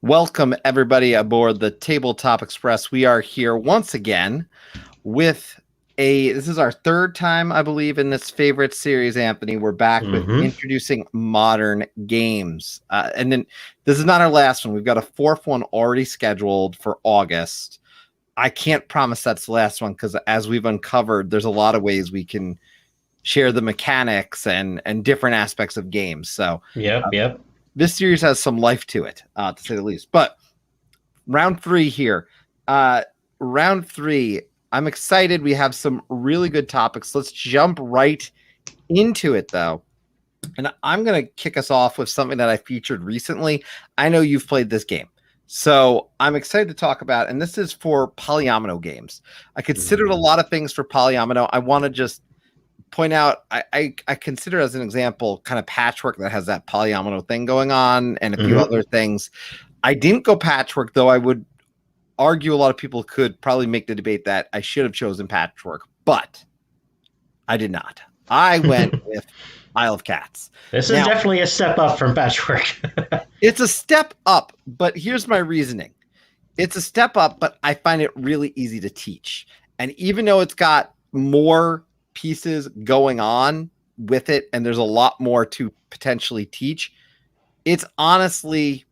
Welcome, everybody, aboard the Tabletop Express. We are here once again with this is our third time, I believe, in this favorite series, Anthony. We're back with introducing modern games. And then this is not our last one. We've got a fourth one already scheduled for August. I can't promise that's the last one because as we've uncovered, there's a lot of ways we can share the mechanics and different aspects of games. So, Yep. This series has some life to it, to say the least. But round three here. Round three, I'm excited. We have some really good topics. Let's jump right into it, though. And I'm going to kick us off with something that I featured recently. I know you've played this game, so I'm excited to talk about, and this is for polyomino games. I considered a lot of things for polyomino. I want to just point out, I consider as an example kind of Patchwork that has that polyomino thing going on and a few other things. I didn't go Patchwork, though I would argue a lot of people could probably make the debate that I should have chosen Patchwork, but I did not. I went with Isle of Cats. This is definitely a step up from Patchwork. It's a step up, but here's my reasoning. It's a step up, but I find it really easy to teach. And even though it's got more pieces going on with it and there's a lot more to potentially teach, it's honestly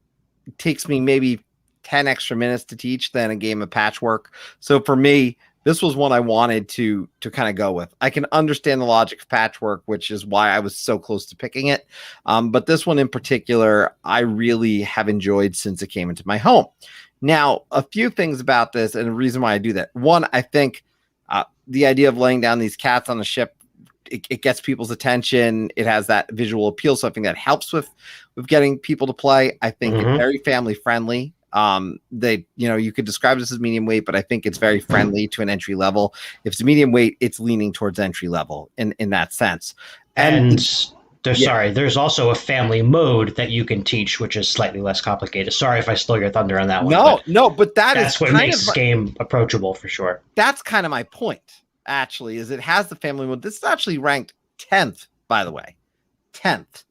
takes me maybe 10 extra minutes to teach than a game of Patchwork. So for me, this was one I wanted to kind of go with. I can understand the logic of Patchwork, which is why I was so close to picking it. But this one in particular, I really have enjoyed since it came into my home. Now, a few things about this and the reason why I do that. One, I think the idea of laying down these cats on the ship, it gets people's attention. It has that visual appeal. So I think that helps with getting people to play. I think it's very family friendly. You could describe this as medium weight, but I think it's very friendly to an entry level. If it's medium weight, it's leaning towards entry level in that sense. There's also a family mode that you can teach, which is slightly less complicated. Sorry if I stole your thunder on that one. But that's what makes this game approachable for sure. That's kind of my point, actually, is it has the family mode. This is actually ranked 10th, by the way. 10th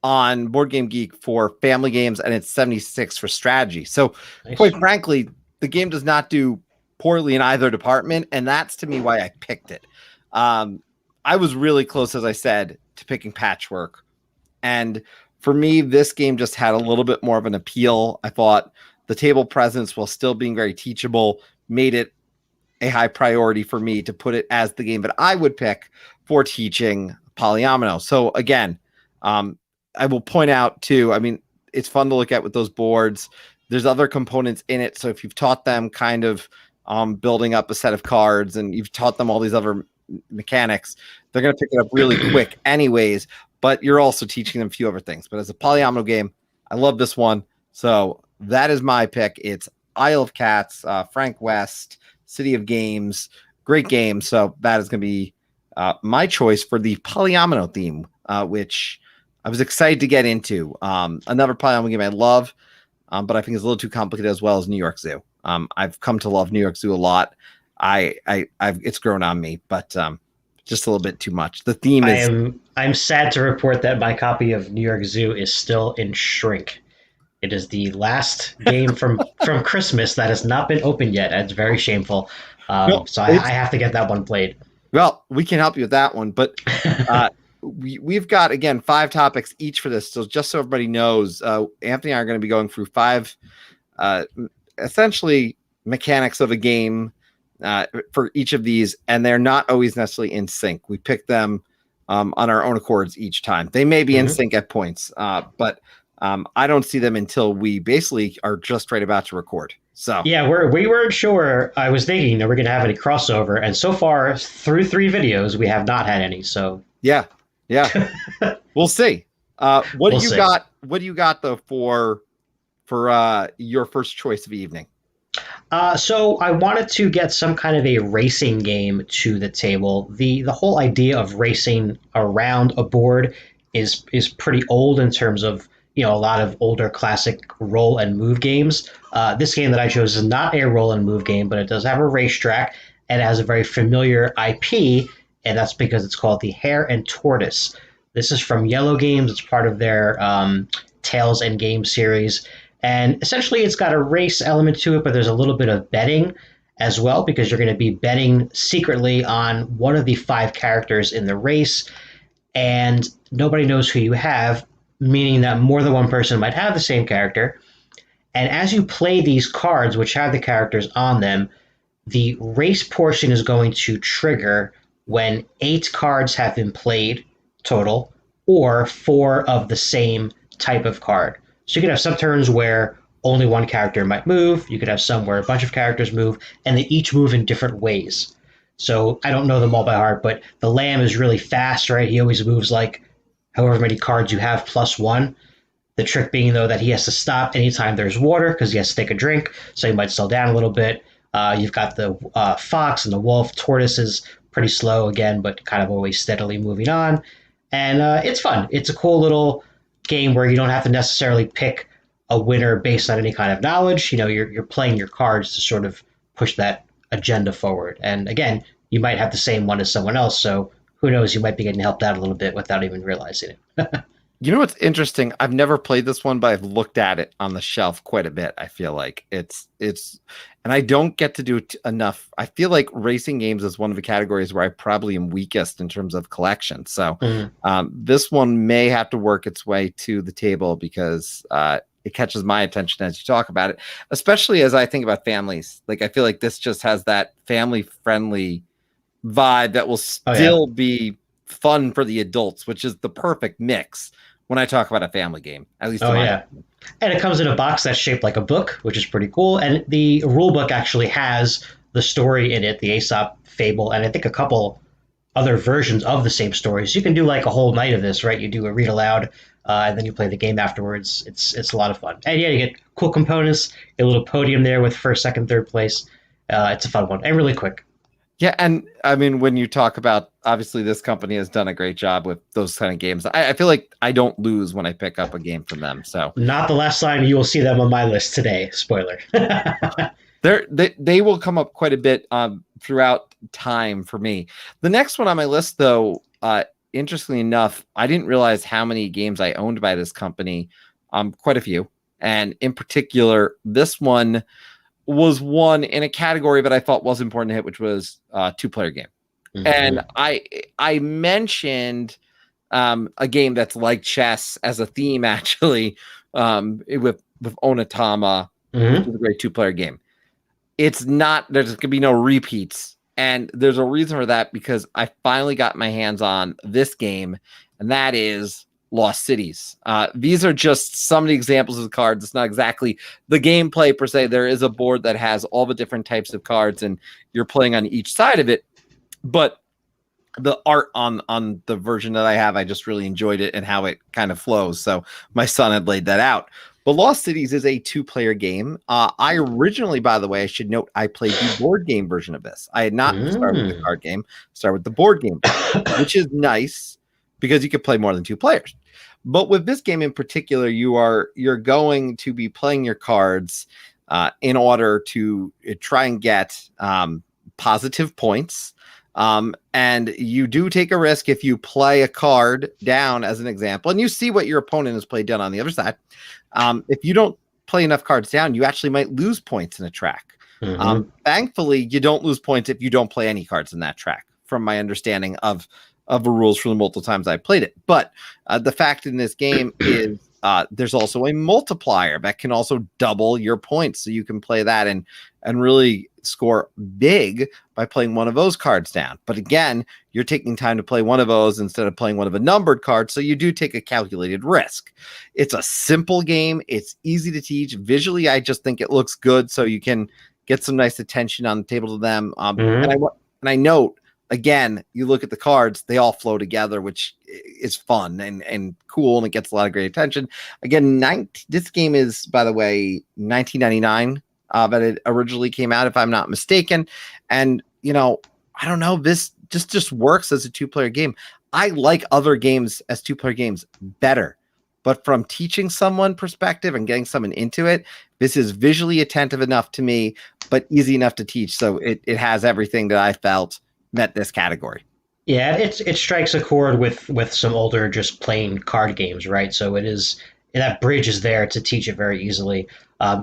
on Board Game Geek for family games, and it's 76 for strategy. So, quite frankly, the game does not do poorly in either department, and that's, to me, why I picked it. I was really close, as I said, to picking Patchwork. And for me, this game just had a little bit more of an appeal. I thought the table presence, while still being very teachable, made it a high priority for me to put it as the game that I would pick for teaching polyomino. So again, I will point out too, I mean, it's fun to look at with those boards. There's other components in it. So if you've taught them kind of building up a set of cards and you've taught them all these other mechanics, they're going to pick it up really quick anyways, but you're also teaching them a few other things. But as a polyomino game, I love this one. So that is my pick. It's Isle of Cats, Frank West, City of Games, great game. So that is going to be my choice for the polyomino theme, which I was excited to get into. Another polyomino game I love, but I think it's a little too complicated as well as New York Zoo. I've come to love New York Zoo a lot. It's grown on me, but just a little bit too much. The theme is. I'm sad to report that my copy of New York Zoo is still in shrink. It is the last game from Christmas that has not been opened yet. It's very shameful. I have to get that one played. Well, we can help you with that one, but we've got, again, 5 topics each for this. So just so everybody knows, Anthony and I are going to be going through 5 essentially mechanics of a game for each of these, and they're not always necessarily in sync. We pick them on our own accords each time. They may be in sync at points, but I don't see them until we basically are just right about to record. So yeah, we weren't sure. I was thinking that we're going to have any crossover, and so far through 3 videos, we have not had any. So yeah, we'll see. What do you got? What do you got though for your first choice of evening? So I wanted to get some kind of a racing game to the table. The whole idea of racing around a board is pretty old in terms of, a lot of older classic roll and move games. This game that I chose is not a roll and move game, but it does have a racetrack and it has a very familiar IP, and that's because it's called the Hair and Tortoise. This is from Yellow Games. It's part of their Tales and Games series. And essentially, it's got a race element to it, but there's a little bit of betting as well because you're going to be betting secretly on one of the five characters in the race, and nobody knows who you have, meaning that more than one person might have the same character. And as you play these cards, which have the characters on them, the race portion is going to trigger when 8 cards have been played total, or 4 of the same type of card. So you could have some turns where only one character might move. You could have some where a bunch of characters move, and they each move in different ways. So I don't know them all by heart, but the lamb is really fast, right? He always moves like however many cards you have plus one. The trick being, though, that he has to stop anytime there's water because he has to take a drink, so he might slow down a little bit. You've got the fox and the wolf. Tortoise is pretty slow again, but kind of always steadily moving on. And it's fun. It's a cool little game where you don't have to necessarily pick a winner based on any kind of knowledge. You know, you're playing your cards to sort of push that agenda forward. And again, you might have the same one as someone else, so who knows? You might be getting helped out a little bit without even realizing it. You know what's interesting? I've never played this one, but I've looked at it on the shelf quite a bit. I feel like it's, and I don't get to do enough. I feel like racing games is one of the categories where I probably am weakest in terms of collection. So this one may have to work its way to the table because it catches my attention as you talk about it, especially as I think about families. Like, I feel like this just has that family friendly vibe that will still be fun for the adults, which is the perfect mix when I talk about a family game, at least. And it comes in a box that's shaped like a book, which is pretty cool. And the rule book actually has the story in it, the Aesop fable, and I think a couple other versions of the same stories. You can do like a whole night of this, right? You do a read aloud, and then you play the game afterwards. It's a lot of fun. And yeah, you get cool components, a little podium there with first, second, third place. It's a fun one and really quick. Yeah, and I mean, when you talk about, obviously this company has done a great job with those kind of games. I feel like I don't lose when I pick up a game from them. So not the last time you will see them on my list today. Spoiler. They will come up quite a bit throughout time for me. The next one on my list, though, interestingly enough, I didn't realize how many games I owned by this company. Quite a few, and in particular, this one was one in a category that I thought was important to hit, which was a 2-player game. Mm-hmm. And I mentioned a game that's like chess as a theme, actually, with Onitama, which is a great 2-player game. It's not, there's going to be no repeats. And there's a reason for that, because I finally got my hands on this game, and that is Lost Cities. These are just some of the examples of the cards. It's not exactly the gameplay per se. There is a board that has all the different types of cards, and you're playing on each side of it. But the art on the version that I have, I just really enjoyed it and how it kind of flows. So my son had laid that out. But Lost Cities is a 2-player game. I originally, by the way, I should note, I played the board game version of this. I had not started with the card game, started with the board game, which is nice because you could play more than 2 players. But with this game in particular, you're going to be playing your cards in order to try and get positive points. And you do take a risk if you play a card down, as an example, and you see what your opponent has played down on the other side. If you don't play enough cards down, you actually might lose points in a track. Thankfully, you don't lose points if you don't play any cards in that track, from my understanding of the rules from the multiple times I played it. But the fact in this game is there's also a multiplier that can also double your points. So you can play that and really score big by playing one of those cards down. But again, you're taking time to play one of those instead of playing one of a numbered card. So you do take a calculated risk. It's a simple game. It's easy to teach. Visually, I just think it looks good. So you can get some nice attention on the table to them. And I note, again, you look at the cards, they all flow together, which is fun and cool, and it gets a lot of great attention. Again, this game is, by the way, $19.99 that it originally came out, if I'm not mistaken. And, you know, I don't know, this just works as a 2-player game. I like other games as 2-player games better. But from teaching someone perspective and getting someone into it, this is visually attentive enough to me, but easy enough to teach. So it has everything that I felt met this category. Yeah, it strikes a chord with some older just plain card games, right? So it is that bridge is there to teach it very easily.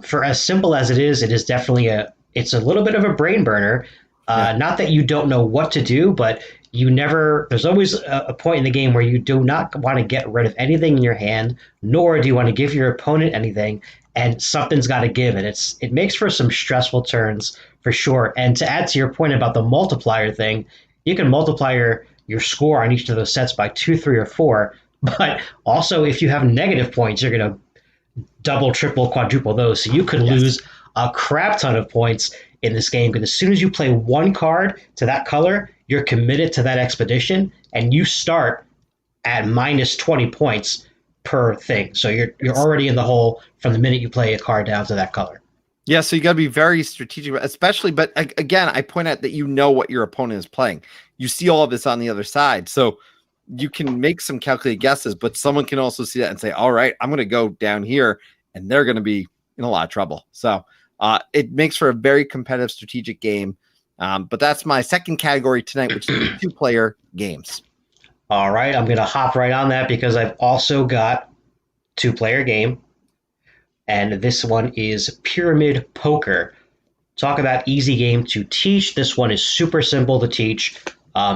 For as simple as it is definitely it's a little bit of a brain burner. Yeah. Not that you don't know what to do, but there's always a point in the game where you do not want to get rid of anything in your hand, nor do you want to give your opponent anything, and something's got to give. And it makes for some stressful turns for sure. And to add to your point about the multiplier thing, you can multiply your score on each of those sets by 2, 3, or 4. But also, if you have negative points, you're going to double, triple, quadruple those. So you could lose a crap ton of points in this game because as soon as you play one card to that color, you're committed to that expedition, and you start at minus 20 points per thing. So you're already in the hole from the minute you play a card down to that color. Yeah, so you got to be very strategic, especially. But again, I point out that you know what your opponent is playing. You see all of this on the other side, so you can make some calculated guesses. But someone can also see that and say, "All right, I'm going to go down here," and they're going to be in a lot of trouble. So it makes for a very competitive, strategic game. But that's my second category tonight, which is 2-player games. All right, I'm going to hop right on that because I've also got 2-player game. And this one is Pyramid Poker. Talk about easy game to teach. This one is super simple to teach.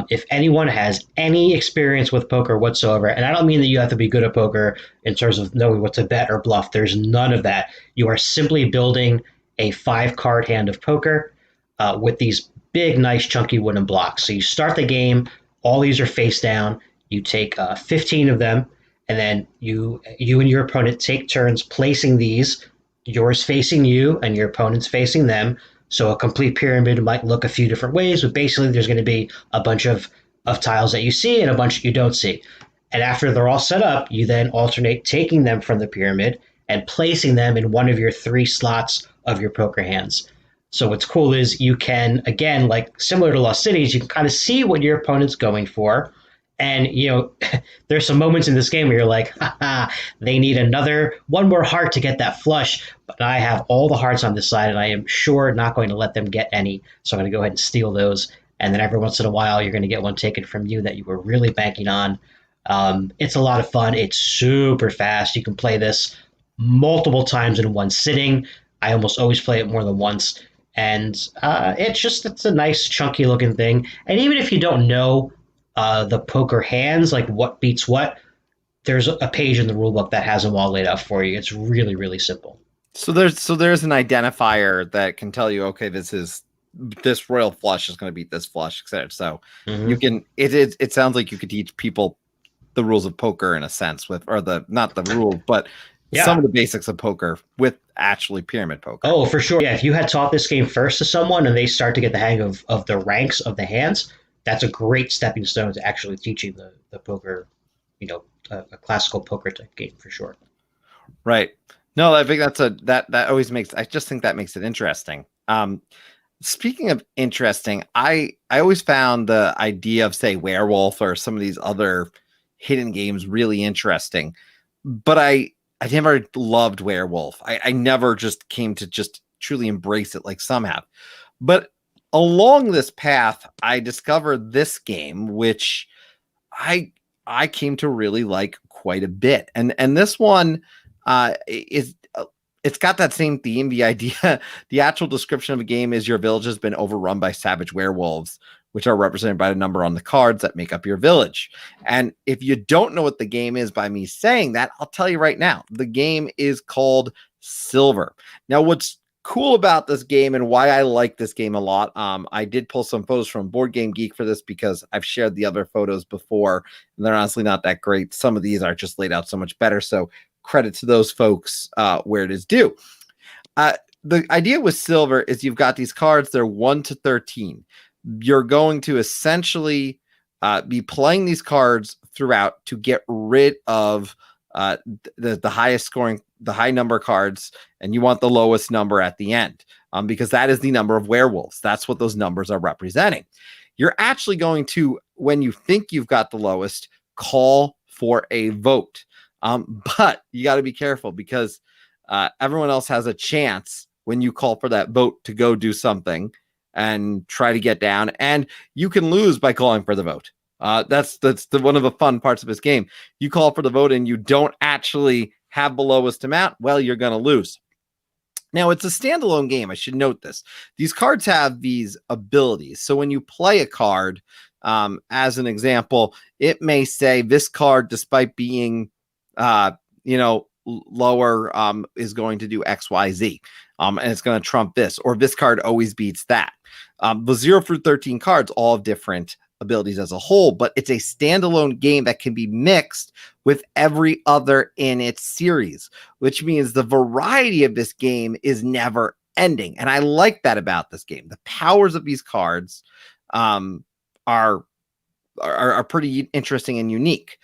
If anyone has any experience with poker whatsoever, and I don't mean that you have to be good at poker in terms of knowing what to bet or bluff. There's none of that. You are simply building a 5-card hand of poker with these big, nice, chunky wooden blocks. So you start the game. All these are face down. You take 15 of them. And then you and your opponent take turns placing these, yours facing you and your opponent's facing them. So a complete pyramid might look a few different ways, but basically there's going to be a bunch of tiles that you see and a bunch that you don't see. And after they're all set up, you then alternate taking them from the pyramid and placing them in one of your 3 slots of your poker hands. So what's cool is you can, again, like similar to Lost Cities, you can kind of see what your opponent's going for. And, there's some moments in this game where you're like, they need one more heart to get that flush. But I have all the hearts on this side, and I am sure not going to let them get any. So I'm going to go ahead and steal those. And then every once in a while, you're going to get one taken from you that you were really banking on. It's a lot of fun. It's super fast. You can play this multiple times in one sitting. I almost always play it more than once. And it's a nice, chunky looking thing. And even if you don't know the poker hands, like what beats what, there's a page in the rulebook that has them all laid out for you. It's really, really simple. So there's an identifier that can tell you, okay, this royal flush is going to beat this flush, etc. So you can it sounds like you could teach people the rules of poker in a sense not the rules, but some of the basics of poker with actually pyramid poker. Oh, for sure. Yeah, if you had taught this game first to someone and they start to get the hang of the ranks of the hands, that's a great stepping stone to actually teaching the poker, a classical poker type game for sure. Right. No, I think that always I just think that makes it interesting. Speaking of interesting, I always found the idea of, say, Werewolf or some of these other hidden games really interesting, but I never loved Werewolf. I never just came to just truly embrace it like some have. But along this path, I discovered this game, which I came to really like quite a bit. And this one it's got that same theme. The idea, the actual description of a game is your village has been overrun by savage werewolves, which are represented by a number on the cards that make up your village. And if you don't know what the game is by me saying that, I'll tell you right now. The game is called Silver. Now, what's cool about this game and why I like this game a lot, I did pull some photos from Board Game Geek for this because I've shared the other photos before, and they're honestly not that great. Some of these are just laid out so much better, so credit to those folks where it is due. The idea with Silver is you've got these cards, they're 1 to 13. You're going to essentially be playing these cards throughout to get rid of the highest scoring, the high number cards, and you want the lowest number at the end because that is the number of werewolves. That's what those numbers are representing. You're actually going to, when you think you've got the lowest, call for a vote. But you got to be careful because everyone else has a chance when you call for that vote to go do something and try to get down, and you can lose by calling for the vote. That's one of the fun parts of this game. You call for the vote and you don't actually have the lowest amount, well, you're going to lose. Now, it's a standalone game. I should note this. These cards have these abilities. So when you play a card, as an example, it may say this card, despite being, lower, is going to do X, Y, Z. And it's going to trump this, or this card always beats that. The 0 through 13 cards all have different abilities as a whole, but it's a standalone game that can be mixed with every other in its series, which means the variety of this game is never ending. And I like that about this game. The powers of these cards are pretty interesting and unique.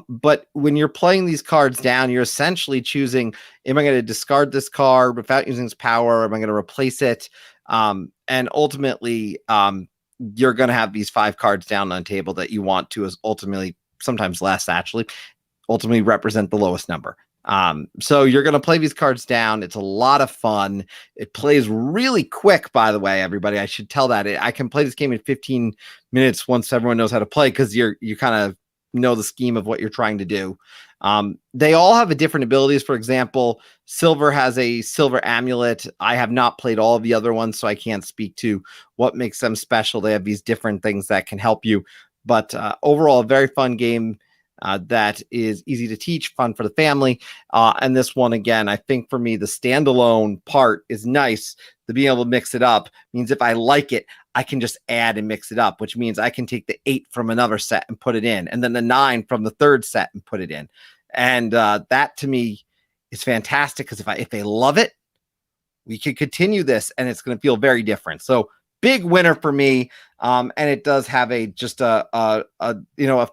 But when you're playing these cards down, you're essentially choosing, am I going to discard this card without using its power? Am I going to replace it? And ultimately, you're going to have these 5 cards down on the table that you want to, as ultimately, sometimes less actually, ultimately represent the lowest number. So you're going to play these cards down. It's a lot of fun. It plays really quick, by the way, everybody. I should tell that. I can play this game in 15 minutes once everyone knows how to play, because you kind of know the scheme of what you're trying to do. They all have a different abilities. For example, Silver has a silver amulet. I have not played all of the other ones, so I can't speak to what makes them special. They have these different things that can help you. But overall, a very fun game that is easy to teach, fun for the family. And this one, again, I think for me, the standalone part is nice. To being able to mix it up means if I like it, I can just add and mix it up, which means I can take the 8 from another set and put it in, and then the 9 from the third set and put it in. And that to me is fantastic, because if they love it, we could continue this and it's going to feel very different. So big winner for me. And it does have a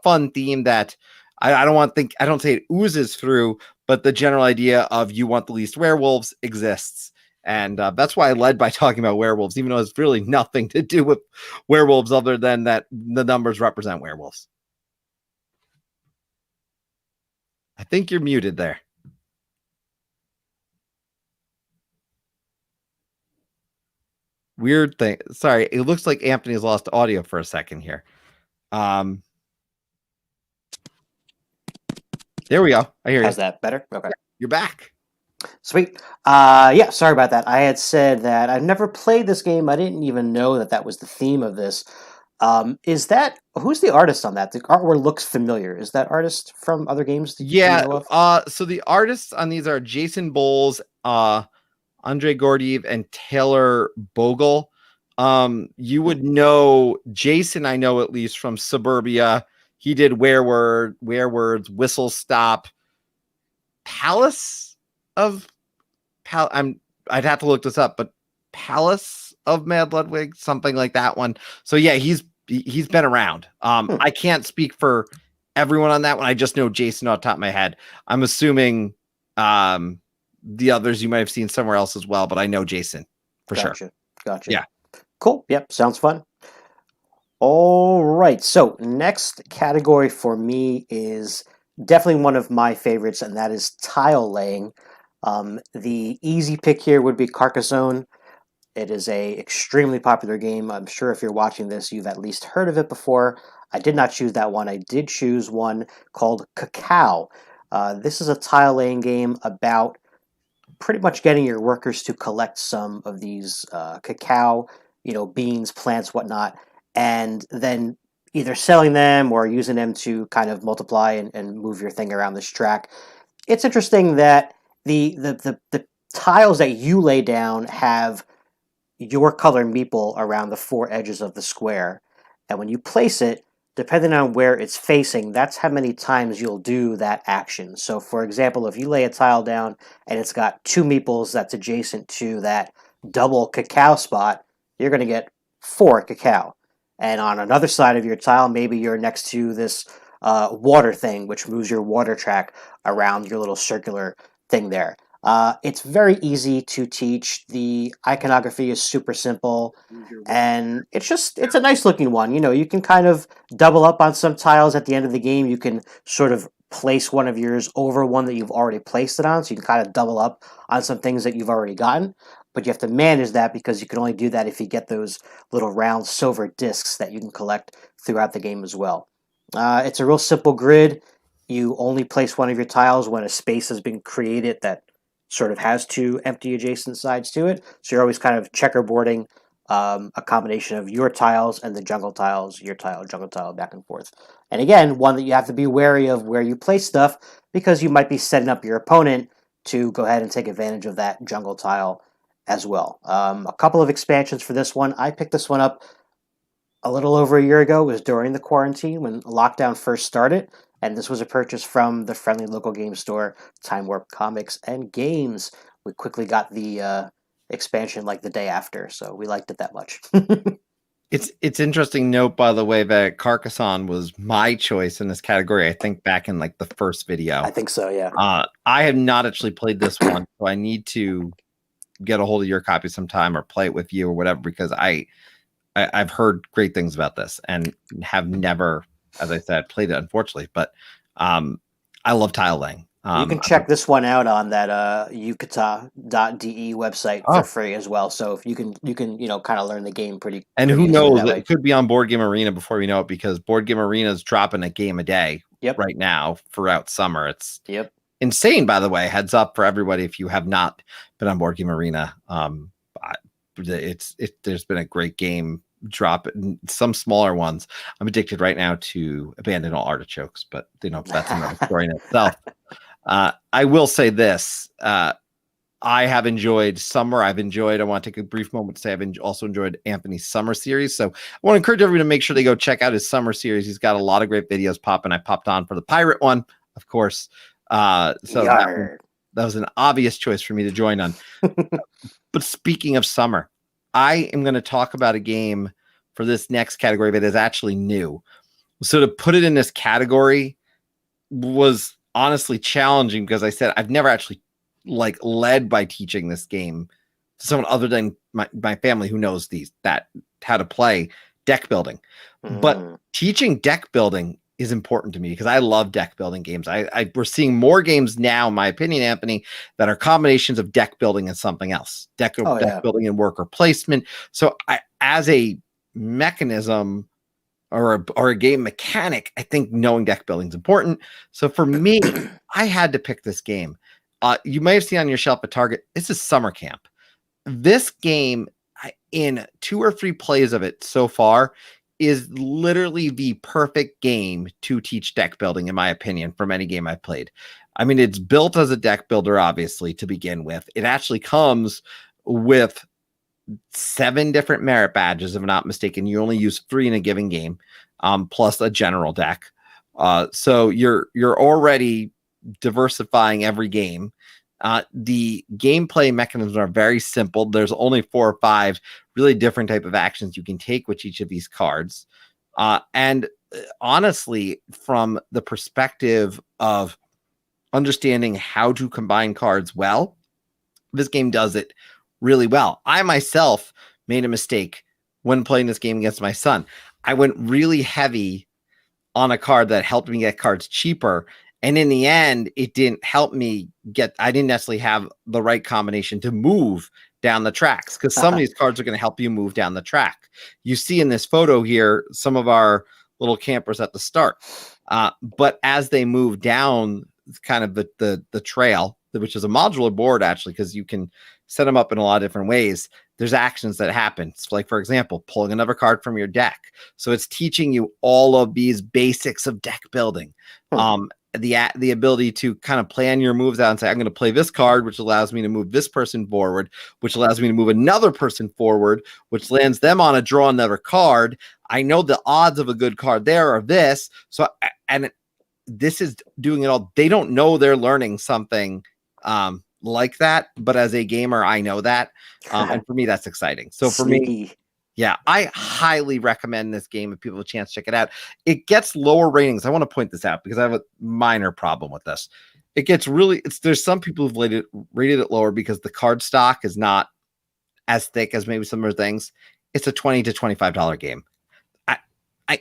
fun theme that I don't say it oozes through, but the general idea of you want the least werewolves exists. And that's why I led by talking about werewolves, even though it's really nothing to do with werewolves other than that the numbers represent werewolves. I think you're muted there. Weird thing. Sorry, it looks like Anthony's lost audio for a second here. There we go. I hear you. How's that better? Okay. You're back. Sweet. Yeah, sorry about that. I had said that I've never played this game. I didn't even know that was the theme of this. Who's the artist on that? The artwork looks familiar. Is that artist from other games that you know of? So the artists on these are Jason Bowles, Andre Gordiev, and Taylor Bogle. You would know Jason, I know at least from Suburbia. He did Werewords, Whistle Stop, Palace of I'd have to look this up, but Palace of Mad Ludwig, something like that one. So yeah, he's been around. I can't speak for everyone on that one. I just know Jason off the top of my head. I'm assuming the others you might have seen somewhere else as well, but I know Jason for sure. Gotcha. Yeah. Cool. Yep. Sounds fun. All right. So next category for me is definitely one of my favorites, and that is tile laying. The easy pick here would be Carcassonne. It is a extremely popular game. I'm sure if you're watching this, you've at least heard of it before. I did not choose that one. I did choose one called Cacao. This is a tile laying game about pretty much getting your workers to collect some of these cacao, beans, plants, whatnot, and then either selling them or using them to kind of multiply and move your thing around this track. It's interesting that the tiles that you lay down have your color meeple around the 4 edges of the square, and when you place it, depending on where it's facing, that's how many times you'll do that action. So for example, if you lay a tile down and it's got 2 meeples that's adjacent to that double cacao spot, you're going to get 4 cacao. And on another side of your tile, maybe you're next to this water thing, which moves your water track around your little circular thing there. It's very easy to teach. The iconography is super simple, and it's a nice looking one. You can kind of double up on some tiles at the end of the game. You can sort of place one of yours over one that you've already placed it on, so you can kind of double up on some things that you've already gotten. But you have to manage that, because you can only do that if you get those little round silver discs that you can collect throughout the game as well. It's a real simple grid. You only place one of your tiles when a space has been created that sort of has two empty adjacent sides to it. So you're always kind of checkerboarding a combination of your tiles and the jungle tiles, your tile, jungle tile, back and forth. And again, one that you have to be wary of where you place stuff because you might be setting up your opponent to go ahead and take advantage of that jungle tile as well. A couple of expansions for this one. I picked this one up a little over a year ago. It was during the quarantine when lockdown first started, and this was a purchase from the friendly local game store, Time Warp Comics and Games. We quickly got the expansion like the day after, so we liked it that much. It's interesting note, by the way, that Carcassonne was my choice in this category. I think back in like the first video. I think so, yeah. I have not actually played this one, so I need to get a hold of your copy sometime or play it with you or whatever, because I've heard great things about this and have never, as I said, played it, unfortunately. But I love tile laying. You can check this one out on that ukata.de website for free as well. So if you can kind of learn the game pretty. And pretty who knows, that it could be on Board Game Arena before we know it, because Board Game Arena is dropping a game a day right now throughout summer. It's insane, by the way. Heads up for everybody if you have not been on Board Game Arena. There's been a great game drop, some smaller ones. I'm addicted right now to Abandon All Artichokes, but that's another story in itself. I will say this. I have enjoyed summer. I want to take a brief moment to say I've also enjoyed Anthony's summer series. So I want to encourage everyone to make sure they go check out his summer series. He's got a lot of great videos popping. I popped on for the pirate one, of course. So that was an obvious choice for me to join on. But speaking of summer, I am going to talk about a game for this next category that is actually new. So to put it in this category was honestly challenging, because I said I've never actually led by teaching this game to someone other than my family who knows how to play deck building. But teaching deck building is important to me because I love deck building games. We're seeing more games now, in my opinion, Anthony, that are combinations of deck building and something else. Deck building and worker placement. So as a mechanism or a game mechanic, I think knowing deck building is important. So for me, I had to pick this game. You may have seen on your shelf at Target. This is Summer Camp. This game, in 2 or 3 plays of it so far, is literally the perfect game to teach deck building, in my opinion, from any game I've played. I mean, it's built as a deck builder, obviously, to begin with. It actually comes with 7 different merit badges, if I'm not mistaken. You only use 3 in a given game, plus a general deck. So you're already diversifying every game. The gameplay mechanisms are very simple. There's only 4 or 5 really different type of actions you can take with each of these cards. And honestly, from the perspective of understanding how to combine cards well, this game does it really well. I myself made a mistake when playing this game against my son. I went really heavy on a card that helped me get cards cheaper. And in the end, it didn't help me I didn't necessarily have the right combination to move down the tracks, because some of these cards are going to help you move down the track. You see in this photo here, some of our little campers at the start. But as they move down kind of the trail, which is a modular board, actually, because you can set them up in a lot of different ways, there's actions that happen. It's like, for example, pulling another card from your deck. So it's teaching you all of these basics of deck building. The ability to kind of plan your moves out and say, I'm going to play this card, which allows me to move this person forward, which allows me to move another person forward, which lands them on a draw another card. I know the odds of a good card there are this. So, and this is doing it all. They don't know they're learning something like that, but as a gamer, I know that. And for me, that's exciting. So for me, yeah, I highly recommend this game if people have a chance to check it out. It gets lower ratings. I want to point this out because I have a minor problem with this. It gets there's some people who've rated it lower because the card stock is not as thick as maybe some other things. It's a $20 to $25 game. I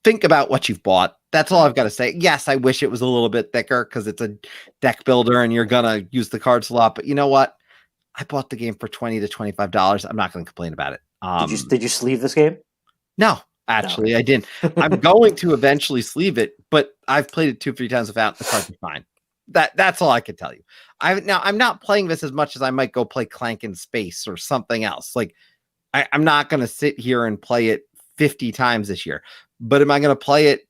think about what you've bought. That's all I've got to say. Yes, I wish it was a little bit thicker because it's a deck builder and you're going to use the cards a lot. But you know what? I bought the game for $20 to $25. I'm not going to complain about it. Did you sleeve this game? No, Actually, I didn't. I'm going to eventually sleeve it, but I've played it 2-3 times without the cards are fine. That's all I can tell you. I'm not playing this as much as I might go play Clank in Space or something else. Like I'm not going to sit here and play it 50 times this year. But am I going to play it,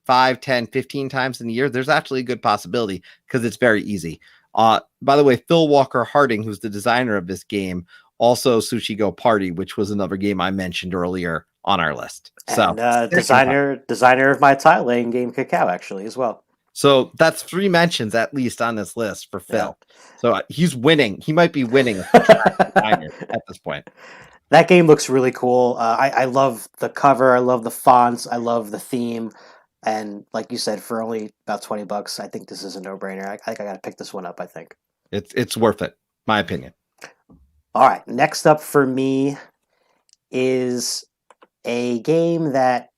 5, 10, 15 times in a year? There's actually a good possibility because it's very easy. By the way, Phil Walker Harding, who's the designer of this game, also Sushi Go Party, which was another game I mentioned earlier on our list. So And designer of my tile laying game Cacao, actually, as well. So that's 3 mentions at least on this list for Phil. Yeah. So he's winning. He might be winning at this point. That game looks really cool. I love the cover. I love the fonts. I love the theme. And like you said, for only about $20, I think this is a no-brainer. I think I got to pick this one up, I think. It's worth it, my opinion. All right. Next up for me is a game that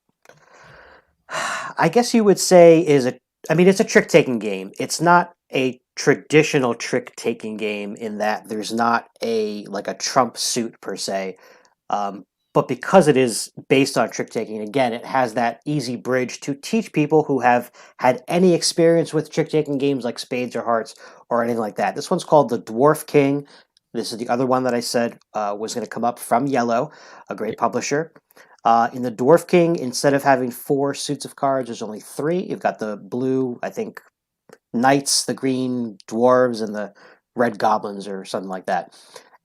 I guess you would say is it's a trick-taking game. It's not a traditional trick-taking game in that there's not a trump suit per se. But because it is based on trick-taking, again, it has that easy bridge to teach people who have had any experience with trick-taking games like Spades or Hearts or anything like that. This one's called the Dwarf King. This is the other one that I said was going to come up from Yellow, a great publisher. In the Dwarf King, instead of having 4 suits of cards, there's only 3. You've got the blue, I think, knights, the green dwarves, and the red goblins or something like that.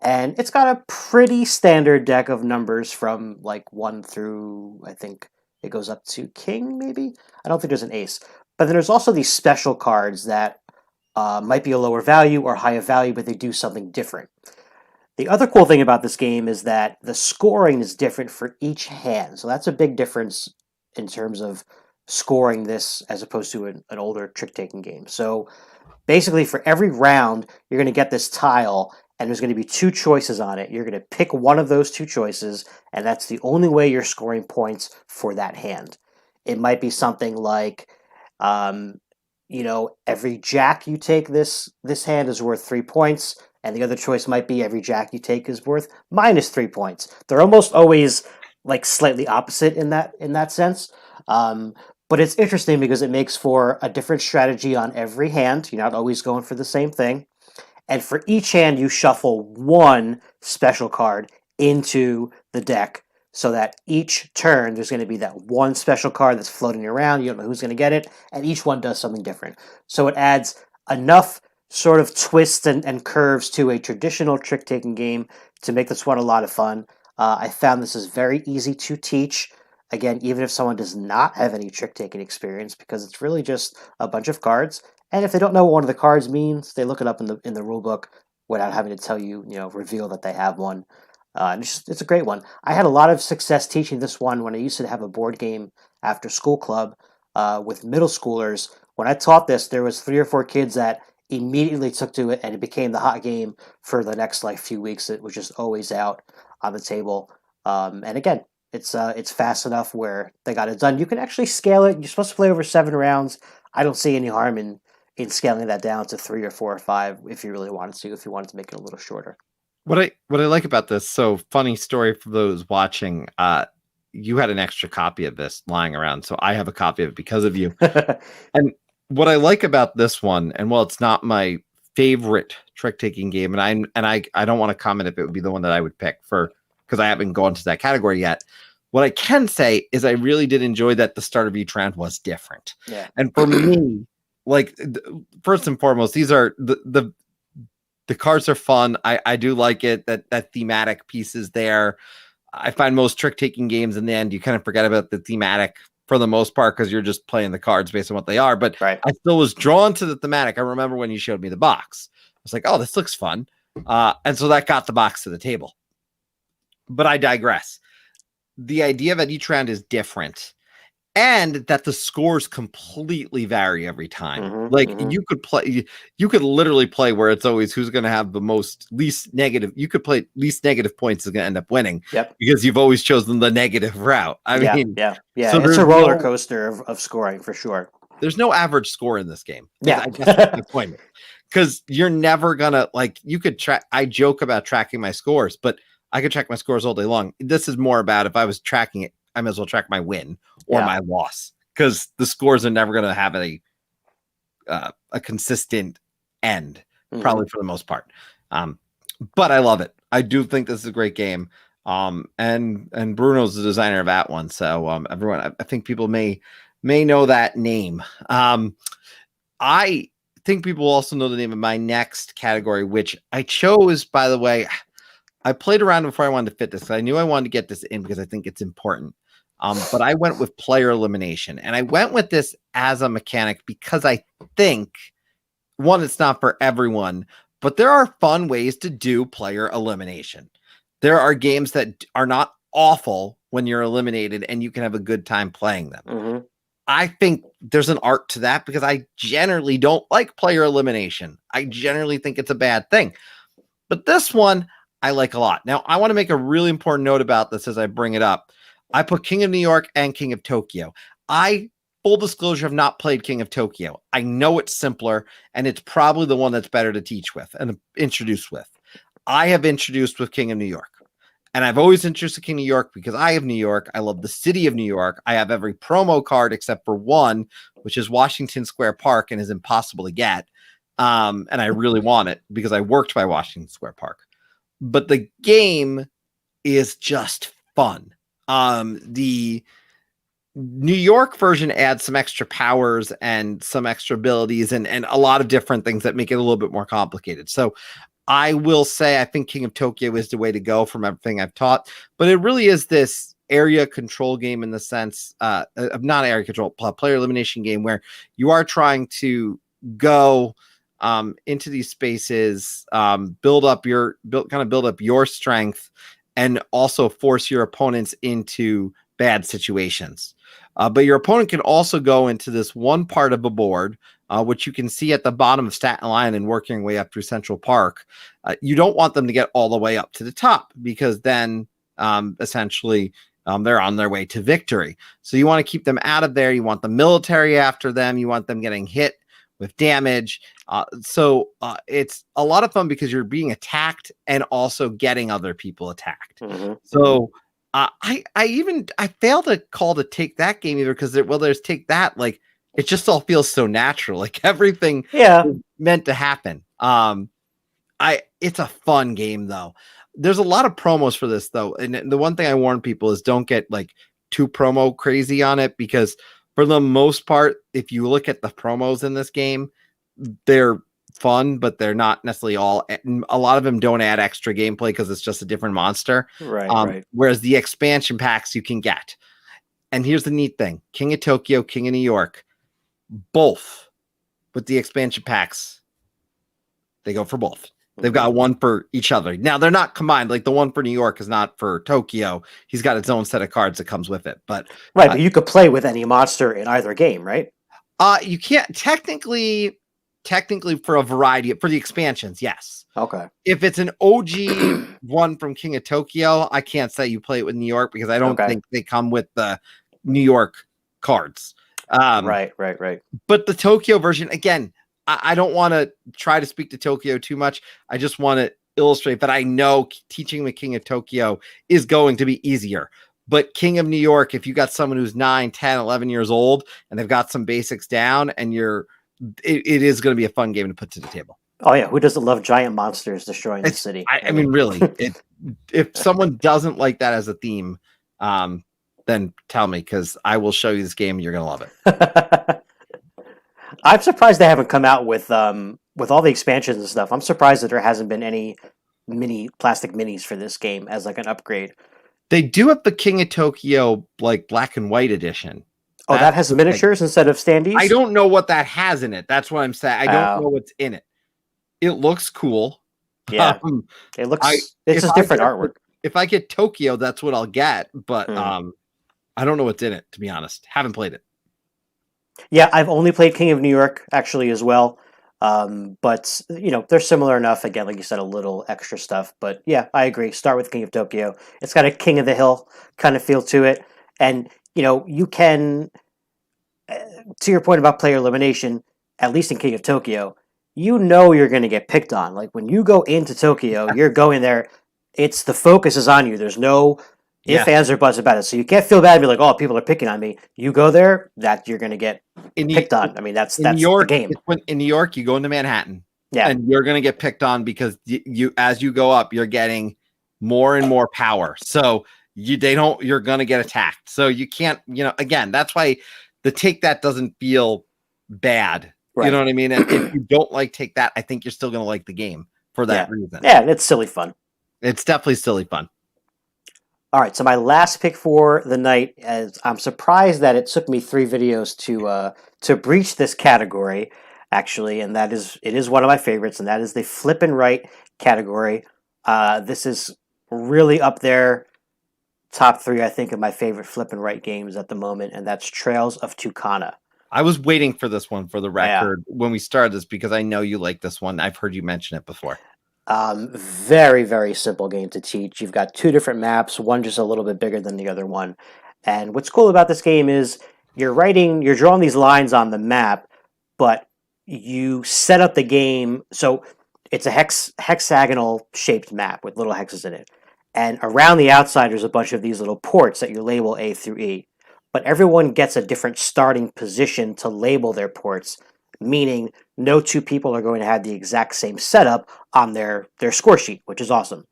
And it's got a pretty standard deck of numbers from 1 through, I think it goes up to king, maybe? I don't think there's an ace. But then there's also these special cards that might be a lower value or higher value, but they do something different. The other cool thing about this game is that the scoring is different for each hand. So that's a big difference in terms of scoring this as opposed to an older trick-taking game. So basically for every round, you're going to get this tile, and there's going to be 2 choices on it. You're going to pick one of those 2 choices, and that's the only way you're scoring points for that hand. It might be something like, every jack you take this hand is worth 3 points. And the other choice might be every jack you take is worth -3 points. They're almost always slightly opposite in that sense. But it's interesting because it makes for a different strategy on every hand. You're not always going for the same thing. And for each hand, you shuffle 1 special card into the deck so that each turn there's going to be that 1 special card that's floating around. You don't know who's going to get it. And each one does something different. So it adds enough sort of twists and curves to a traditional trick-taking game to make this one a lot of fun. I found this is very easy to teach. Again, even if someone does not have any trick-taking experience, because it's really just a bunch of cards. And if they don't know what one of the cards means, they look it up in the rule book without having to tell you, reveal that they have one. It's a great one. I had a lot of success teaching this one when I used to have a board game after school club with middle schoolers. When I taught this, there was 3 or 4 kids that immediately took to it, and it became the hot game for the next few weeks. It was just always out on the table. And again, it's fast enough where they got it done. You can actually scale it. You're supposed to play over 7 rounds. I don't see any harm in scaling that down to 3 or 4 or 5 if you really wanted to, if you wanted to make it a little shorter. What I like about this, so funny story for those watching, you had an extra copy of this lying around, so I have a copy of it because of you. And what I like about this one, and while it's not my favorite trick-taking game, and I don't want to comment if it would be the one that I would pick because I haven't gone to that category yet. What I can say is I really did enjoy that the start of each round was different. Yeah. And for me, first and foremost, these are the cards are fun. I do like it, that thematic piece is there. I find most trick-taking games in the end, you kind of forget about the thematic for the most part because you're just playing the cards based on what they are. But right. I still was drawn to the thematic. I remember when you showed me the box. I was like, oh, this looks fun. And so that got the box to the table. But I digress. The idea that each round is different and that the scores completely vary every time. You could literally play where it's always who's going to have the least negative. You could play least negative points is going to end up winning. Yep. Because you've always chosen the negative route. I mean, yeah. So it's a roller coaster of scoring for sure. There's no average score in this game. Yeah. I guess that's the point. Because you're never gonna you could track. I joke about tracking my scores, but I could track my scores all day long. This is more about if I was tracking it, I might as well track my win or Yeah. my loss, because the scores are never going to have a consistent end, probably for the most part. But I love it. I do think this is a great game. And Bruno's the designer of that one. So everyone, I think people may know that name. I think people also know the name of my next category, which I chose, by the way. I played around before I wanted to fit this. I knew I wanted to get this in because I think it's important. But I went with player elimination, and I went with this as a mechanic because I think, one, it's not for everyone, but there are fun ways to do player elimination. There are games that are not awful when you're eliminated, and you can have a good time playing them. Mm-hmm. I think there's an art to that because I generally don't like player elimination. I generally think it's a bad thing. But this one, I like a lot. Now, I want to make a really important note about this as I bring it up. I put King of New York and King of Tokyo. Full disclosure, have not played King of Tokyo. I know it's simpler, and it's probably the one that's better to teach with and introduce with. I have introduced with King of New York. And I've always introduced King of New York because I have New York. I love the city of New York. I have every promo card except for one, which is Washington Square Park and is impossible to get. And I really want it because I worked by Washington Square Park. But the game is just fun. The New York version adds some extra powers and some extra abilities and a lot of different things that make it a little bit more complicated. So I will say I think King of Tokyo is the way to go from everything I've taught, but it really is this area control game in the sense of not area control, player elimination game where you are trying to go into these spaces, build up your strength, and also force your opponents into bad situations. But your opponent can also go into this one part of the board, which you can see at the bottom of Staten Island and working your way up through Central Park. You don't want them to get all the way up to the top because then essentially they're on their way to victory. So you want to keep them out of there. You want the military after them. You want them getting hit with damage. So it's a lot of fun because you're being attacked and also getting other people attacked. Mm-hmm. So I failed to call to take that game either because there's take that, like it just all feels so natural, like everything is meant to happen. It's a fun game though. There's a lot of promos for this though, and the one thing I warn people is don't get like too promo crazy on it because for the most part, if you look at the promos in this game, they're fun, but they're not necessarily all. A lot of them don't add extra gameplay because it's just a different monster. Right. Whereas the expansion packs you can get. And here's the neat thing: King of Tokyo, King of New York, both with the expansion packs, they go for both. They've got one for each other. Now they're not combined. Like the one for New York is not for Tokyo. He's got its own set of cards that comes with it. But but you could play with any monster in either game, right? You can't technically for a variety for the expansions. Yes. Okay. If it's an OG one from King of Tokyo, I can't say you play it with New York because I don't think they come with the New York cards. Right. But the Tokyo version, again, I don't want to try to speak to Tokyo too much. I just want to illustrate that I know teaching the King of Tokyo is going to be easier. But King of New York, if you got someone who's 9, 10, 11 years old and they've got some basics down and it is going to be a fun game to put to the table. Oh yeah, who doesn't love giant monsters destroying the city? I mean, really, if someone doesn't like that as a theme, then tell me because I will show you this game and you're going to love it. I'm surprised they haven't come out with all the expansions and stuff. I'm surprised that there hasn't been any plastic minis for this game as like an upgrade. They do have the King of Tokyo like black and white edition. Oh, that has miniatures instead of standees? I don't know what that has in it. That's what I'm saying. I don't know what's in it. It looks cool. Yeah, it looks. It's just different artwork. If I get Tokyo, that's what I'll get. But I don't know what's in it, to be honest. Haven't played it. Yeah, I've only played King of New York actually as well. But they're similar enough. Again, like you said, a little extra stuff. But yeah, I agree. Start with King of Tokyo. It's got a King of the Hill kind of feel to it, and you can. To your point about player elimination, at least in King of Tokyo, you're going to get picked on. Like when you go into Tokyo, you're going there. It's the focus is on you. There's no If, ands, or buts about it. So you can't feel bad and be like, oh, people are picking on me. You go there, that you're going to get picked on. I mean, that's in New the York. game. In New York, you go into Manhattan, Yeah. and you're going to get picked on because you as you go up, you're getting more and more power. So you're going to get attacked. So you can't, again, that's why the take that doesn't feel bad. Right. You know what I mean? And if you don't like take that, I think you're still going to like the game for that reason. Yeah, it's silly fun. It's definitely silly fun. All right, so my last pick for the night, as I'm surprised that it took me 3 videos to breach this category, actually, and it is one of my favorites, and that is the flip and write category. This is really up there, top 3, I think, of my favorite flip and write games at the moment, and that's Trails of Tucana. I was waiting for this one for the record when we started this because I know you like this one. I've heard you mention it before. Very, very simple game to teach. You've got 2 different maps, one just a little bit bigger than the other one. And what's cool about this game is you're drawing these lines on the map, but you set up the game. So it's a hexagonal shaped map with little hexes in it. And around the outside, there's a bunch of these little ports that you label A through E. But everyone gets a different starting position to label their ports, meaning no 2 people are going to have the exact same setup on their score sheet, which is awesome.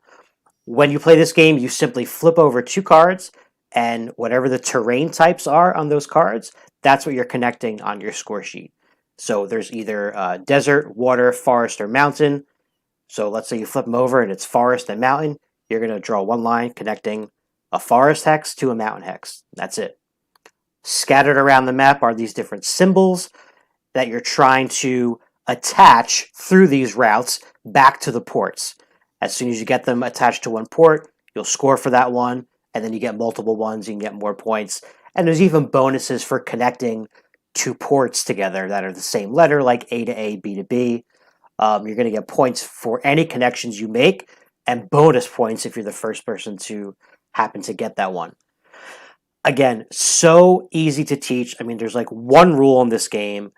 When you play this game, you simply flip over 2 cards, and whatever the terrain types are on those cards, that's what you're connecting on your score sheet. So there's either desert, water, forest, or mountain. So let's say you flip them over and it's forest and mountain. You're going to draw one line connecting a forest hex to a mountain hex. That's it. Scattered around the map are these different symbols that you're trying to attach through these routes back to the ports. As soon as you get them attached to one port, you'll score for that one, and then you get multiple ones, you can get more points. And there's even bonuses for connecting 2 ports together that are the same letter, like A to A, B to B. You're going to get points for any connections you make, and bonus points if you're the first person to happen to get that one. Again, so easy to teach. I mean, there's like one rule in this game.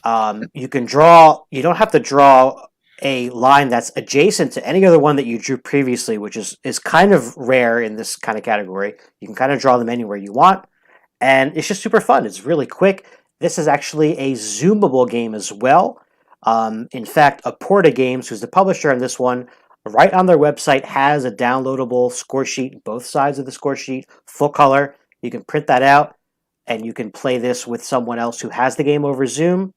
You don't have to draw a line that's adjacent to any other one that you drew previously, which is kind of rare in this kind of category. You can kind of draw them anywhere you want, and it's just super fun. It's really quick. This is actually a zoomable game as well. In fact, Aporta Games, who's the publisher on this one, right on their website has a downloadable score sheet, both sides of the score sheet, full color. You can print that out, and you can play this with someone else who has the game over Zoom.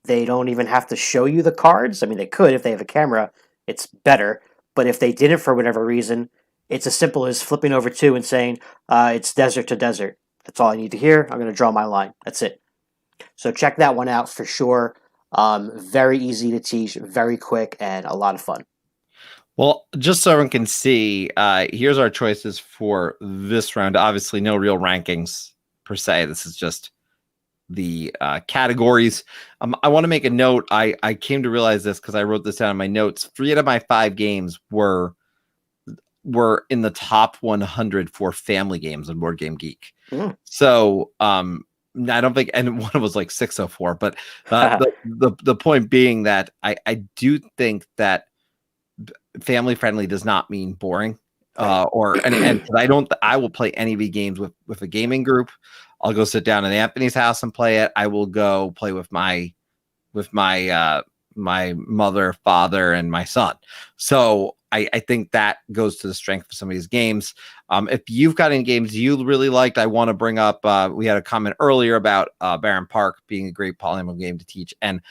They don't even have to show you the cards. I mean, they could if they have a camera. It's better. But if they didn't for whatever reason, it's as simple as flipping over 2 and saying, it's desert to desert. That's all I need to hear. I'm going to draw my line. That's it. So check that one out for sure. Very easy to teach, very quick, and a lot of fun. Well, just so everyone can see, here's our choices for this round. Obviously, no real rankings per se. This is just the categories. I want to make a note. I came to realize this because I wrote this down in my notes. 3 out of my 5 games were in the top 100 for family games on Board Game Geek. So I don't think, and one was like 604. But the point being that I do think that family friendly does not mean boring. And I will play any of the games with a gaming group. I'll go sit down at Anthony's house and play it. I will go play with my mother, father, and my son. So I think that goes to the strength of some of these games. If you've got any games you really liked, I want to bring up, we had a comment earlier about Barren Park being a great polynomial game to teach. And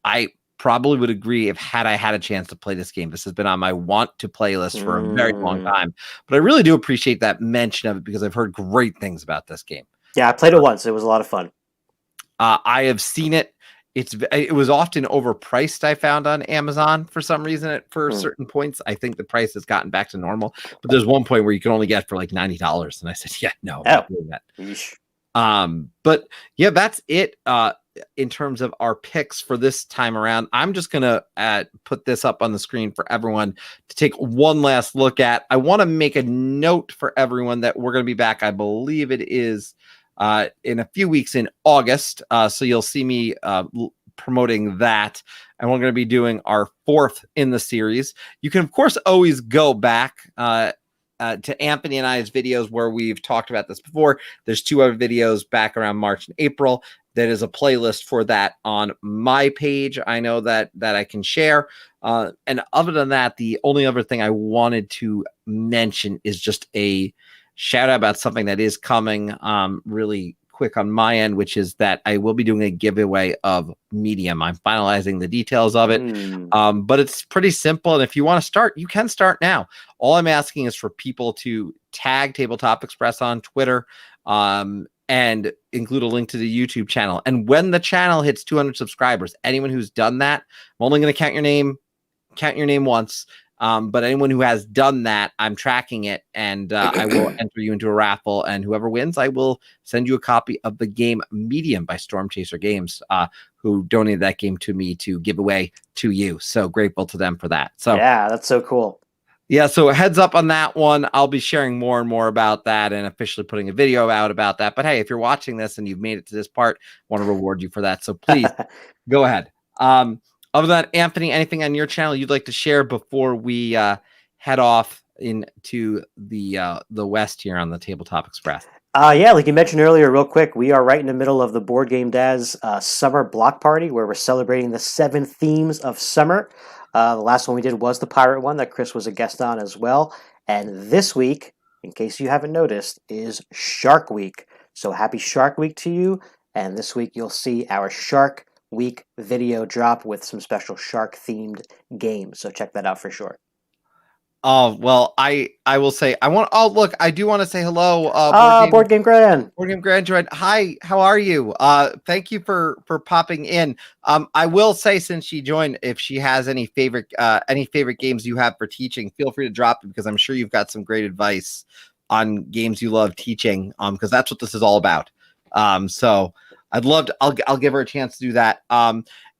I probably would agree if I had a chance to play this game. This has been on my want to play list for a very long time. But I really do appreciate that mention of it because I've heard great things about this game. Yeah, I played it once. It was a lot of fun. I have seen it. It was often overpriced, I found on Amazon for some reason for certain points. I think the price has gotten back to normal. But there's one point where you can only get for like $90. And I said, yeah, no, I'm not doing that. But yeah, that's it in terms of our picks for this time around. I'm just going to put this up on the screen for everyone to take one last look at. I want to make a note for everyone that we're going to be back. I believe it is in a few weeks in August. So you'll see me promoting that. And we're going to be doing our 4th in the series. You can, of course, always go back to Anthony and I's videos where we've talked about this before. There's 2 other videos back around March and April. That is a playlist for that on my page. I know that I can share. And other than that, the only other thing I wanted to mention is just a shout out about something that is coming really quick on my end, which is that I will be doing a giveaway of Medium. I'm finalizing the details of it, but it's pretty simple. And if you want to start, you can start now. All I'm asking is for people to tag Tabletop Express on Twitter, and include a link to the YouTube channel. And when the channel hits 200 subscribers, anyone who's done that, I'm only going to count your name once. But anyone who has done that, I'm tracking it, and I will enter you into a raffle. And whoever wins, I will send you a copy of the game Medium by Storm Chaser Games, who donated that game to me to give away to you. So grateful to them for that. So yeah, that's so cool. Yeah, so heads up on that one. I'll be sharing more and more about that and officially putting a video out about that. But hey, if you're watching this and you've made it to this part, I want to reward you for that. So please go ahead. Other than that, Anthony, anything on your channel you'd like to share before we head off into the West here on the Tabletop Express? Yeah, like you mentioned earlier, real quick, we are right in the middle of the Board Game Dads summer block party where we're celebrating the 7 themes of summer. The last one we did was the pirate one that Chris was a guest on as well. And this week, in case you haven't noticed, is Shark Week. So happy Shark Week to you. And this week you'll see our Shark Week video drop with some special shark-themed games. So check that out for sure. Oh, well, I will say, look, I do want to say hello. Board Game Grand. Board Game Grand joined. Hi, how are you? Thank you for popping in. I will say, since she joined, if she has any favorite games you have for teaching, feel free to drop it, because I'm sure you've got some great advice on games you love teaching, because that's what this is all about. So I'll give her a chance to do that.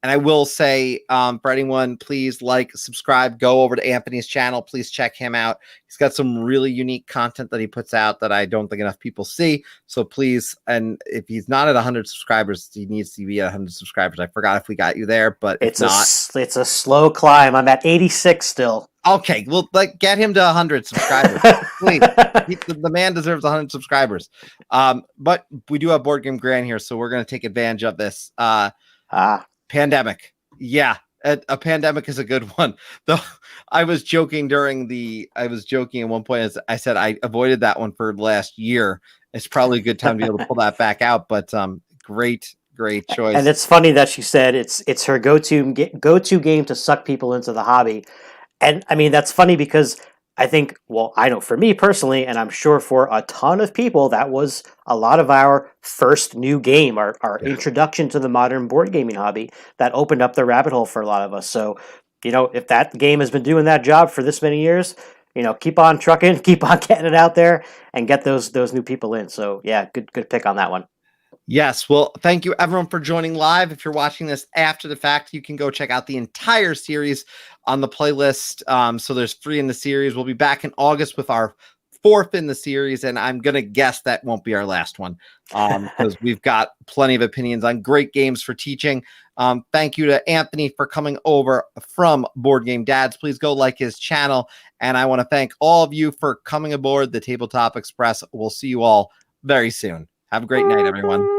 And I will say, for anyone, please subscribe, go over to Anthony's channel. Please check him out. He's got some really unique content that he puts out that I don't think enough people see. So please, and if he's not at 100 subscribers, he needs to be at 100 subscribers. I forgot if we got you there, but it's a slow climb. I'm at 86 still. Okay, well, get him to 100 subscribers, please. The man deserves 100 subscribers. But we do have Board Game Grand here, so we're going to take advantage of this. Pandemic. Yeah, a pandemic is a good one. Though I was joking at one point. I said I avoided that one for last year. It's probably a good time to be able to pull that back out. But great choice. And it's funny that she said it's her go-to game to suck people into the hobby. And I mean, that's funny because I think, well, I know for me personally, and I'm sure for a ton of people, that was a lot of our first new game, our introduction to the modern board gaming hobby that opened up the rabbit hole for a lot of us. So, if that game has been doing that job for this many years, keep on trucking, keep on getting it out there and get those new people in. So yeah, good pick on that one. Yes. Well, thank you everyone for joining live. If you're watching this after the fact, you can go check out the entire series on the playlist. So there's 3 in the series. We'll be back in August with our 4th in the series. And I'm going to guess that won't be our last one, because we've got plenty of opinions on great games for teaching. Thank you to Anthony for coming over from Board Game Dads. Please go like his channel. And I want to thank all of you for coming aboard the Tabletop Express. We'll see you all very soon. Have a great night, everyone.